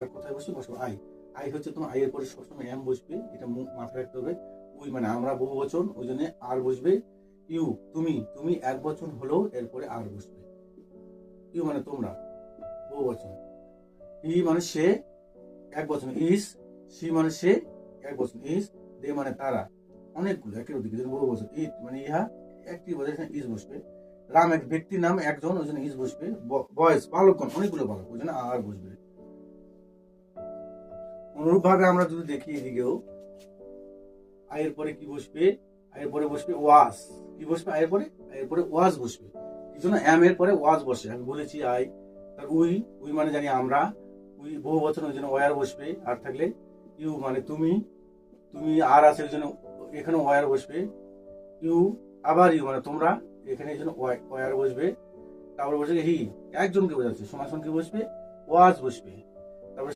কোথায় বসবে? বসবে আই। আই হচ্ছে তোমার আই এর পরে সবসময় এম বসবে, এটা মাথায় রাখতে হবে। উই মানে আমরা বহু বচন, ওই জন্য আর বসবে। ইউ তুমি, তুমি এক বচন হলেও এরপরে আর বসবে। ইউ মানে তোমরা, বহু বচন। হি মানে সে, এক বচন। ইস, সি মানে সে, এক বচন। ইস, দে মানে তারা, অনেকগুলো একের অধিক, বহু বচন। ইট মানে ইহা, একটি বচন, ইস বসবে। রাম এক ব্যক্তির নাম, একজন, ওই জন্য ইস বসবে। বয়স বালকগণ, অনেকগুলো বালক, ওই জন্য আর বসবে। অনুরূপভাবে আমরা যদি দেখি এদিকেও, আয়ের পরে কি বসবে? আয়ের পরে বসবে ওয়াজ। কি বসবে আয়ের পরে? আয়ের পরে ওয়াজ বসবে। কি জন্য এম এর পরে ওয়াজ বসে? আমি বলেছি আই। তার উই, উই মানে জানি আমরা। উই বহু বচন, ওই জন্য ওয়ার বসবে। আর থাকলে ইউ মানে তুমি, তুমি আর আছে ওই জন্য এখানে ওয়ার বসবে। ইউ আবার ইউ মানে তোমরা, এখানে এই জন্য ওয়ার বসবে। তারপরে বসবে হি, একজনকে বোঝাচ্ছে, সমাসন কি বসবে? ওয়াজ বসবে।